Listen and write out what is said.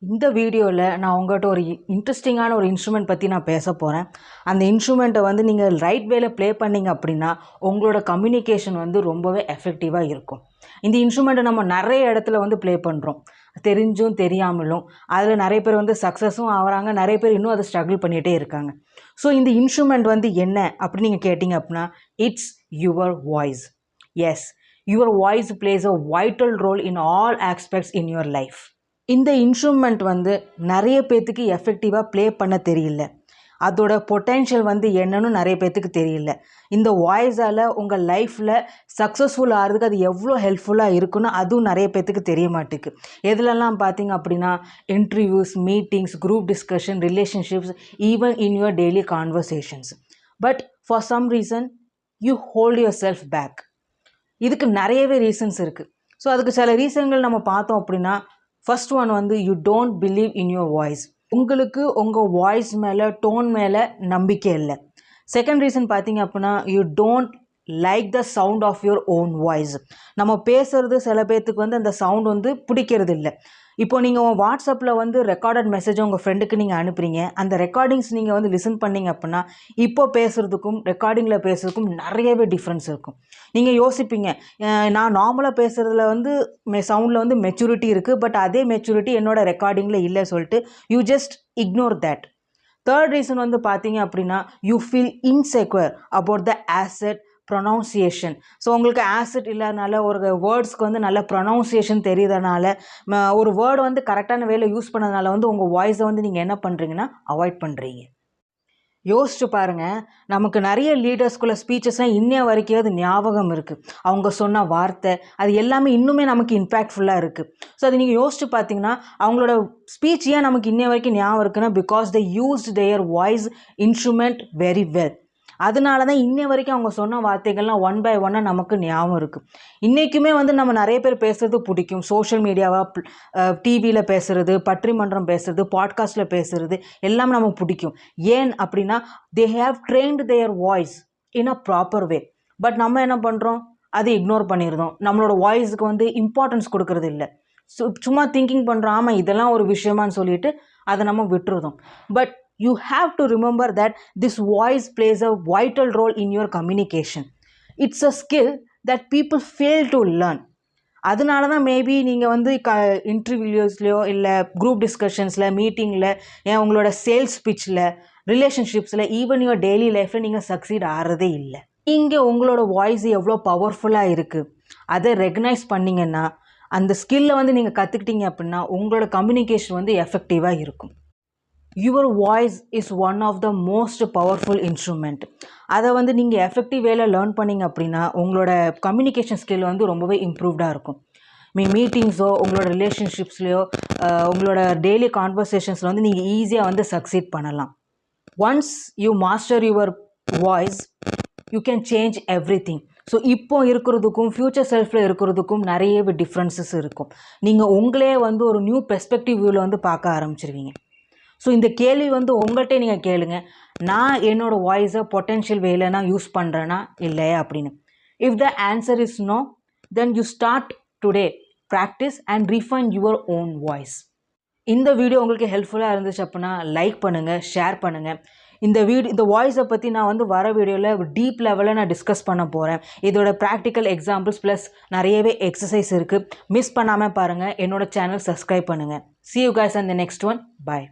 இந்த வீடியோவில் நான் உங்கள்கிட்ட ஒரு இன்ட்ரெஸ்டிங்கான ஒரு இன்ஸ்ட்ருமெண்ட் பற்றி நான் பேச போகிறேன். அந்த இன்ஸ்ட்ருமெண்ட்டை வந்து நீங்கள் ரைட் வேல ப்ளே பண்ணிங்க அப்படின்னா உங்களோட கம்யூனிகேஷன் வந்து ரொம்பவே எஃபெக்டிவாக இருக்கும். இந்த இன்ஸ்ட்ருமெண்ட்டை நம்ம நிறைய இடத்துல வந்து ப்ளே பண்ணுறோம், தெரிஞ்சும் தெரியாமலும். அதில் நிறைய பேர் வந்து சக்ஸஸும் ஆகிறாங்க, நிறைய பேர் இன்னும் அதை ஸ்ட்ரகிள் பண்ணிகிட்டே இருக்காங்க. ஸோ இந்த இன்ஸ்ட்ருமெண்ட் வந்து என்ன அப்படின்னு நீங்கள் கேட்டிங்க அப்படின்னா, it's your voice. Yes, your voice plays a vital role in all aspects in your life. இந்த இன்ஸ்ட்ருமெண்ட் வந்து நிறைய பேர்த்துக்கு எஃபெக்டிவாக ப்ளே பண்ண தெரியல. அதோட பொட்டென்ஷியல் வந்து என்னன்னு நிறைய பேர்த்துக்கு தெரியல. இந்த வாய்ஸால் உங்கள் லைஃப்பில் சக்ஸஸ்ஃபுல் ஆகிறதுக்கு அது எவ்வளோ ஹெல்ப்ஃபுல்லாக இருக்குன்னு அதுவும் நிறைய பேர்த்துக்கு தெரிய மாட்டேங்குது. எதுலலாம் பார்த்தீங்க அப்படின்னா, interviews, meetings, group discussion, relationships, even in your daily conversations. But for some reason you hold yourself back. இதுக்கு நிறையவே ரீசன்ஸ் இருக்குது. ஸோ அதுக்கு சில ரீசன்கள் நம்ம பார்த்தோம் அப்படின்னா, ஃபர்ஸ்ட் ஒன் வந்து you don't believe in your voice. உங்களுக்கு உங்கள் வாய்ஸ் மேலே, டோன் மேலே நம்பிக்கை இல்லை. செகண்ட் ரீசன் பார்த்தீங்க அப்படின்னா, you don't like the sound of your own voice. நம்ம பேசுகிறது சில பேர்த்துக்கு வந்து அந்த சவுண்ட் வந்து பிடிக்கிறது இல்லை. இப்போ நீங்கள் வாட்ஸ்அப்பில் வந்து ரெக்கார்டட் மெசேஜை உங்கள் ஃப்ரெண்டுக்கு நீங்கள் அனுப்புறீங்க. அந்த ரெக்கார்டிங்ஸ் நீங்கள் வந்து லிசன் பண்ணிங்க அப்படின்னா இப்போ பேசுகிறதுக்கும் ரெக்கார்டிங்கில் பேசுகிறதுக்கும் நிறையவே டிஃப்ரென்ஸ் இருக்கும். நீங்கள் யோசிப்பீங்க, நான் நார்மலாக பேசுகிறதுல வந்து சவுண்டில் வந்து மெச்சூரிட்டி இருக்குது, பட் அதே மெச்சூரிட்டி என்னோடய ரெக்கார்டிங்கில் இல்லை சொல்லிட்டு you just ignore that. Third reason வந்து பார்த்தீங்க அப்படின்னா, you feel insecure about the asset pronunciation. So உங்களுக்கு ஆசெட் இல்லாதனால, ஒரு வேர்ட்ஸ்க்கு வந்து நல்ல ப்ரொனவுன்சியேஷன் தெரியுறதுனால, ஒரு வேர்டு வந்து கரெக்டான வேலை யூஸ் பண்ணதுனால வந்து உங்கள் வாய்ஸை வந்து நீங்கள் என்ன பண்ணுறீங்கன்னா அவாய்ட் பண்ணுறீங்க. யோசிச்சு பாருங்கள், நமக்கு நிறைய லீடர்ஸ்குள்ள ஸ்பீச்சஸ்லாம் இன்னைய வரைக்கும் அது ஞாபகம் இருக்குது. அவங்க சொன்ன வார்த்தை அது எல்லாமே இன்னுமே நமக்கு இம்பேக்ட்ஃபுல்லாக இருக்குது. ஸோ அது நீங்கள் யோசிச்சு பார்த்தீங்கன்னா, அவங்களோட ஸ்பீச் ஏன் நமக்கு இன்னைய வரைக்கும் ஞாபகம் இருக்குன்னா, because they used there voice instrument very well. அதனால தான் இன்னைய வரைக்கும் அவங்க சொன்ன வார்த்தைகள்லாம் ஒன் பை ஒன்னாக நமக்கு ஞாபகம் இருக்குது. இன்றைக்குமே வந்து நம்ம நிறைய பேர் பேசுகிறது பிடிக்கும். சோஷியல் மீடியாவாக, டிவியில் பேசுகிறது, பட்டிமன்றம் பேசுகிறது, பாட்காஸ்ட்டில் பேசுகிறது எல்லாம் நமக்கு பிடிக்கும். ஏன் அப்படின்னா, they have trained there voice in a proper way. But நம்ம என்ன பண்ணுறோம், அதை இக்னோர் பண்ணிடுறோம். நம்மளோட வாய்ஸுக்கு வந்து இம்பார்ட்டன்ஸ் கொடுக்கறது இல்லை. சும்மா திங்கிங் பண்ணுறோம், ஆமாம் இதெல்லாம் ஒரு விஷயமானு சொல்லிட்டு அதை நம்ம விட்டுருதோம். But you have to remember that this voice plays a vital role in your communication. It's a skill that people fail to learn. அதனால தான் மேபி நீங்கள் வந்து இன்டர்வியூஸ்லையோ இல்லை குரூப் டிஸ்கஷன்ஸில், மீட்டிங்கில், ஏன் உங்களோட சேல்ஸ் பிச்சில், ரிலேஷன்ஷிப்ஸில், ஈவன் யுவர் டெய்லி லைஃப்பில் நீங்கள் சக்சீட் ஆகிறதே இல்லை. இங்கே உங்களோட வாய்ஸ் எவ்வளோ பவர்ஃபுல்லாக இருக்குது அதை ரெகனைஸ் பண்ணிங்கன்னா, அந்த ஸ்கில்லை வந்து நீங்கள் கற்றுக்கிட்டீங்க அப்படின்னா உங்களோட கம்யூனிகேஷன் வந்து எஃபெக்டிவாக இருக்கும். Your voice is one of the most powerful instrument. அதை வந்து நீங்கள் எஃபெக்டிவ் வேல லேர்ன் பண்ணிங்க அப்படின்னா உங்களோட கம்யூனிகேஷன் ஸ்கில் வந்து ரொம்பவே இம்ப்ரூவ்டாக இருக்கும். மீட்டிங்ஸோ, உங்களோட ரிலேஷன்ஷிப்ஸ்லையோ, உங்களோட டெய்லி கான்வர்சேஷன்ஸில் வந்து நீங்கள் ஈஸியாக வந்து சக்சீட் பண்ணலாம். Once you master your voice you can change every thing. So இப்போ இருக்கிறதுக்கும் ஃப்யூச்சர் செல்ஃபில் இருக்கிறதுக்கும் நிறையவே டிஃப்ரென்சஸ் இருக்கும். நீங்கள் உங்களே வந்து ஒரு நியூ பெர்ஸ்பெக்டிவ் வியூவில் வந்து பார்க்க ஆரம்பிச்சிருவீங்க. ஸோ இந்த கேள்வி வந்து உங்கள்கிட்ட நீங்கள் கேளுங்க, நான் என்னோடய வாய்ஸை பொட்டென்ஷியல் வேலை நான் யூஸ் பண்ணுறேன்னா இல்லையா அப்படின்னு. If the answer is no, then you start today, practice and refine your own voice. இந்த வீடியோ உங்களுக்கு ஹெல்ப்ஃபுல்லாக இருந்துச்சு அப்படின்னா லைக் பண்ணுங்கள், ஷேர் பண்ணுங்கள். இந்த வாய்ஸை பற்றி நான் வந்து வர வீடியோவில் டீப் லெவலில் நான் டிஸ்கஸ் பண்ண போகிறேன். இதோட ப்ராக்டிக்கல் எக்ஸாம்பிள்ஸ் ப்ளஸ் நிறையவே எக்ஸசைஸ் இருக்குது. மிஸ் பண்ணாமல் பாருங்கள். என்னோடய சேனல் சப்ஸ்கிரைப் பண்ணுங்கள். See you guys on the next one. Bye.